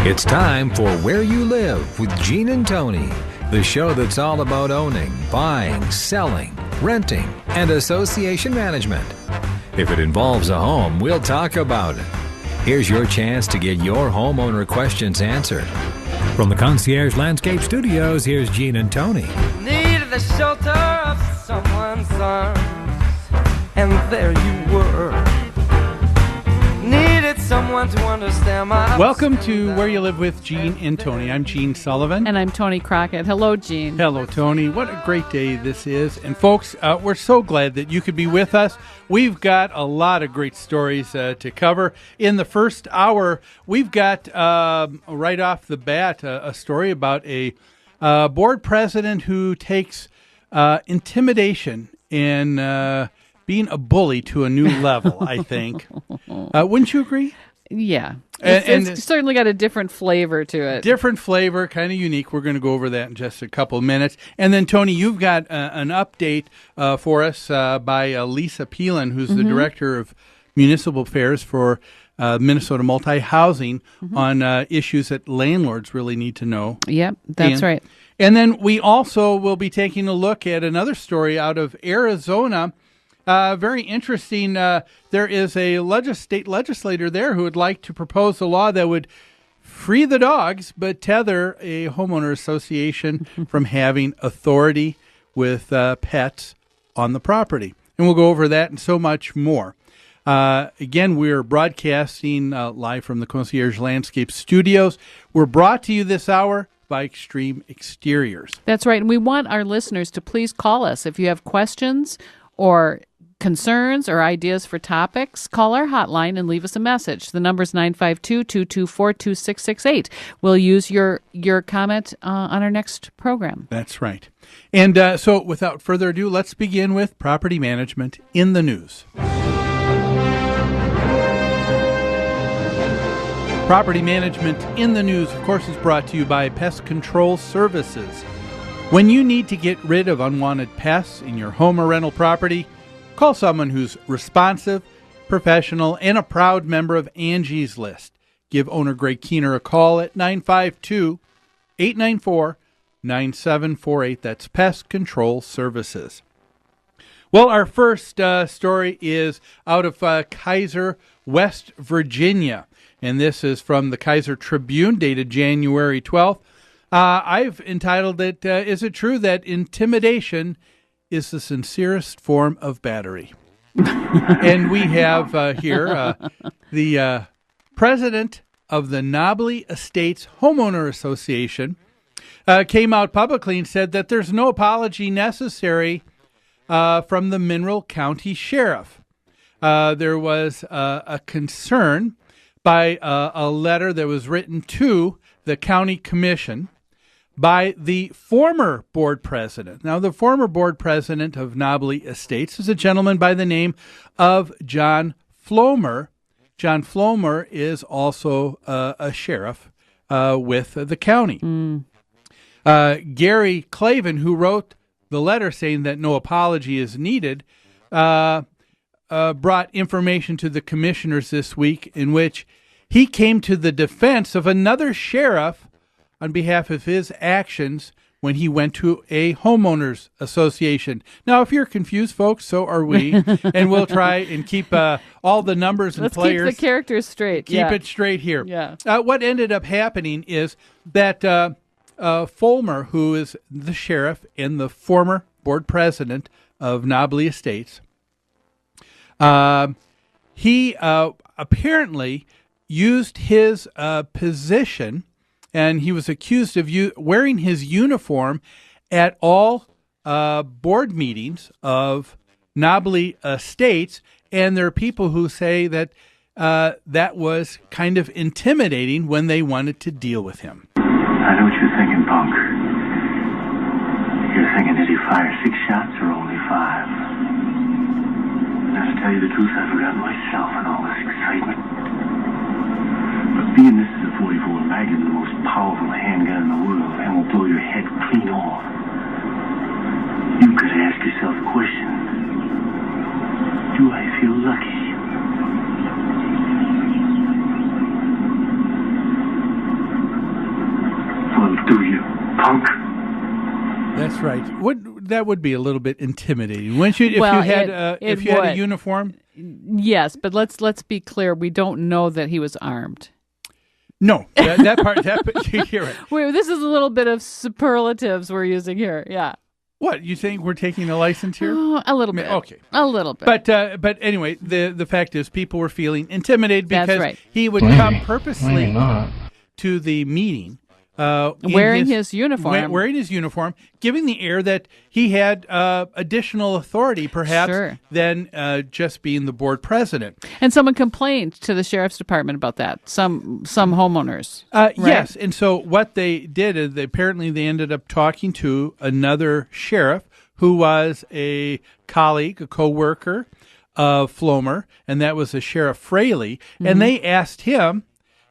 It's time for Where You Live with Gene and Tony, the show that's all about owning, buying, selling, renting, and association management. If it involves a home, we'll talk about it. Here's your chance to get your homeowner questions answered. From the Concierge Landscape Studios, here's Gene and Tony. Needed the shelter of someone's arms, and there you were. Needed someone to understand my... Welcome to Where You Live with Gene and Tony. I'm Gene Sullivan. And I'm Tony Crockett. Hello, Gene. Hello, Tony. What a great day this is. And folks, we're so glad that you could be with us. We've got a lot of great stories to cover. In the first hour, we've got, right off the bat, a story about a board president who takes intimidation and being a bully to a new level, I think. Wouldn't you agree? Yeah. It's certainly got a different flavor to it. Different flavor, kind of unique. We're going to go over that in just a couple of minutes. And then, Tony, you've got an update for us by Lisa Peelan, who's the Director of Municipal Affairs for Minnesota Multi-Housing on issues that landlords really need to know. Yep, that's right. And then we also will be taking a look at another story out of Arizona. Very interesting. There is a state legislator there who would like to propose a law that would free the dogs, but tether a homeowner association from having authority with pets on the property. And we'll go over that and so much more. Again, we're broadcasting live from the Concierge Landscape Studios. We're brought to you this hour by Extreme Exteriors. That's right. And we want our listeners to please call us if you have questions or concerns or ideas for topics. Call our hotline and leave us a message. The number is 952-224-2668. We'll use your comment on our next program. That's right. And so without further ado, let's begin with property management in the news. Property management in the news, of course, is brought to you by Pest Control Services. When you need to get rid of unwanted pests in your home or rental property, call someone who's responsive, professional, and a proud member of Angie's List. Give owner Greg Keener a call at 952-894-9748. That's Pest Control Services. Well, our first story is out of Kaiser, West Virginia. And this is from the Kaiser Tribune, dated January 12th. I've entitled it, Is It True That Intimidation is the Sincerest Form of Battery? And we have here the president of the Nobley Estates Homeowner Association came out publicly and said that there's no apology necessary from the Mineral County Sheriff. There was a concern by a letter that was written to the county commission by the former board president. Now, the former board president of Nobley Estates is a gentleman by the name of John Flomer. John Flomer is also a sheriff with the county. Gary Clavin, who wrote the letter saying that no apology is needed, brought information to the commissioners this week in which he came to the defense of another sheriff on behalf of his actions when he went to a homeowners association. Now, if you're confused, folks, so are we, and we'll try and keep all the numbers and Let's players. Let's keep the characters straight. Keep it straight here. Yeah. What ended up happening is that Fulmer, who is the sheriff and the former board president of Nobley Estates, he apparently used his position, and he was accused of wearing his uniform at all board meetings of Nobley Estates, and there are people who say that that was kind of intimidating when they wanted to deal with him. I know what you're thinking, punk. You're thinking, did he fire 6 shots or only 5? Now, to tell you the truth, I forgot myself in all this excitement. But being this is a 44 Magnum, the most powerful handgun in the world, and will blow your head clean off, you could ask yourself the question, do I feel lucky? That's right. That would be a little bit intimidating, wouldn't you? If Well, you had it you had a would. uniform. Yes, but let's be clear. We don't know that he was armed. No, that part. You're right. Wait, this is a little bit of superlatives we're using here. Yeah. What, you think we're taking a license here? Oh, a little bit. Okay. A little bit. But anyway, the fact is, people were feeling intimidated That's because right. he would come purposely to the meeting, wearing his uniform. wearing his uniform, giving the air that he had additional authority, perhaps, Sure. than just being the board president. And someone complained to the sheriff's department about that. Some homeowners. Right? Yes, and so what they did is they ended up talking to another sheriff who was a colleague, a co-worker of Flomer, and that was a Sheriff Fraley, and they asked him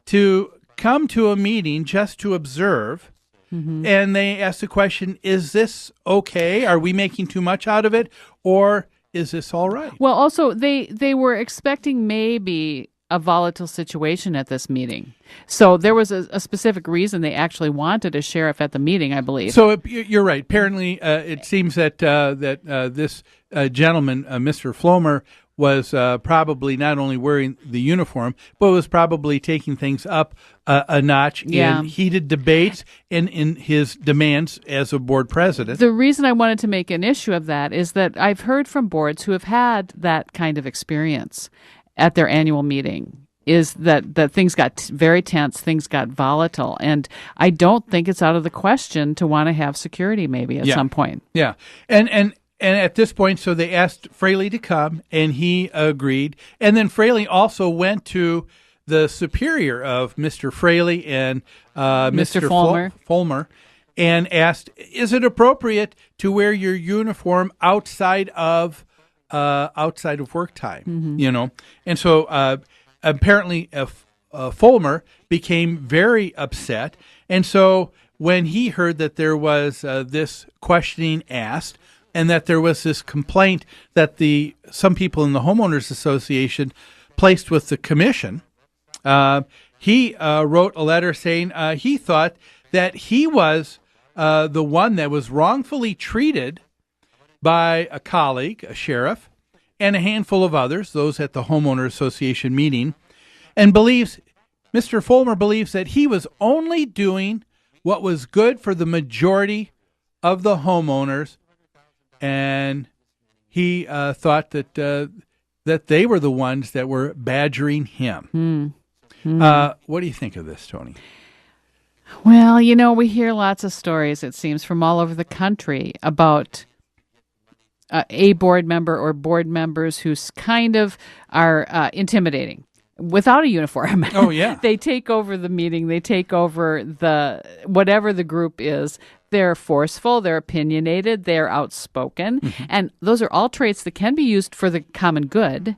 to come to a meeting just to observe. And they asked the question, is this okay? Are we making too much out of it? Or is this all right? Well, also they were expecting maybe a volatile situation at this meeting. So there was a specific reason they actually wanted a sheriff at the meeting, I believe. So you're right. Apparently, it seems that this gentleman, Mr. Flomer, was probably not only wearing the uniform, but was probably taking things up a notch in heated debates and in his demands as a board president. The reason I wanted to make an issue of that is that I've heard from boards who have had that kind of experience at their annual meeting, is that things got very tense, things got volatile, and I don't think it's out of the question to want to have security maybe at some point. Yeah, and at this point, so they asked Fraley to come, and he agreed. And then Fraley also went to the superior of Mr. Fraley and Mr. Fulmer and asked, is it appropriate to wear your uniform outside of work time? You know? And so apparently Fulmer became very upset. And so when he heard that there was this questioning asked, and that there was this complaint that some people in the homeowners association placed with the commission, he wrote a letter saying he thought that he was the one that was wrongfully treated by a colleague, a sheriff, and a handful of others, those at the homeowner association meeting, and Mr. Fulmer believes that he was only doing what was good for the majority of the homeowners. And he thought that they were the ones that were badgering him. What do you think of this, Tony? Well, we hear lots of stories, it seems, from all over the country about a board member or board members who kind of are intimidating without a uniform. Oh, yeah. They take over the meeting. They take over whatever the group is. They're forceful, they're opinionated, they're outspoken, and those are all traits that can be used for the common good,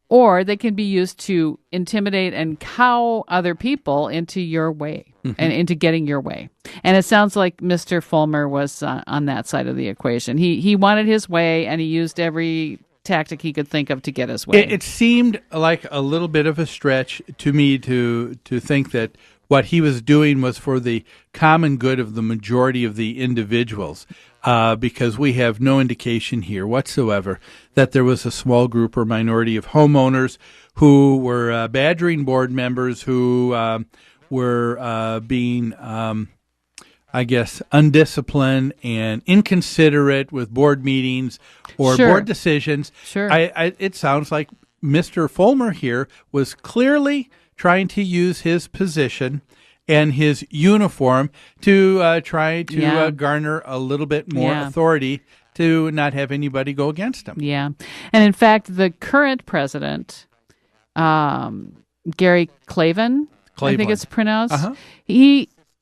or they can be used to intimidate and cow other people into your way and into getting your way. And it sounds like Mr. Fulmer was on that side of the equation. He wanted his way, and he used every tactic he could think of to get his way. It seemed like a little bit of a stretch to me to think that what he was doing was for the common good of the majority of the individuals, because we have no indication here whatsoever that there was a small group or minority of homeowners who were badgering board members, who were being, I guess, undisciplined and inconsiderate with board meetings or board decisions. Sure. It sounds like Mr. Fulmer here was clearly trying to use his position and his uniform to try to garner a little bit more authority to not have anybody go against him. Yeah. And in fact, the current president, Gary Clavin, I think it's pronounced,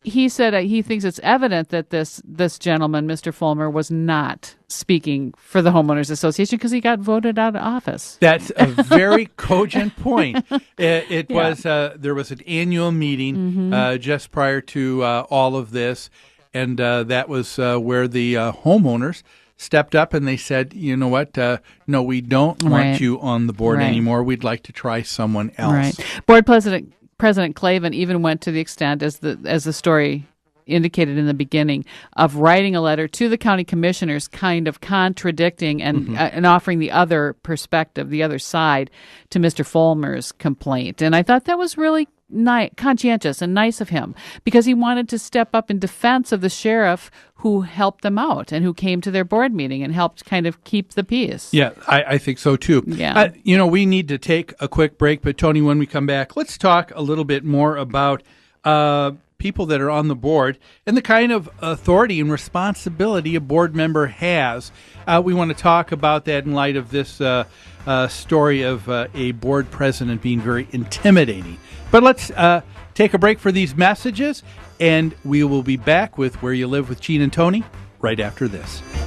he said he thinks it's evident that this gentleman, Mr. Fulmer, was not speaking for the Homeowners Association because he got voted out of office. That's a very cogent point. It was there was an annual meeting just prior to all of this, and that was where the homeowners stepped up and they said, you know what, no, we don't want you on the board anymore. We'd like to try someone else. Right. Board President Clavin even went to the extent, as the story indicated in the beginning, of writing a letter to the county commissioners, kind of contradicting and offering the other perspective, the other side, to Mr. Fulmer's complaint. And I thought that was really conscientious and nice of him, because he wanted to step up in defense of the sheriff who helped them out and who came to their board meeting and helped kind of keep the peace. Yeah, I think so too. Yeah. We need to take a quick break, but Tony, when we come back, let's talk a little bit more about people that are on the board and the kind of authority and responsibility a board member has. We want to talk about that in light of this story of a board president being very intimidating. But let's take a break for these messages, and we will be back with Where You Live with Gene and Tony right after this.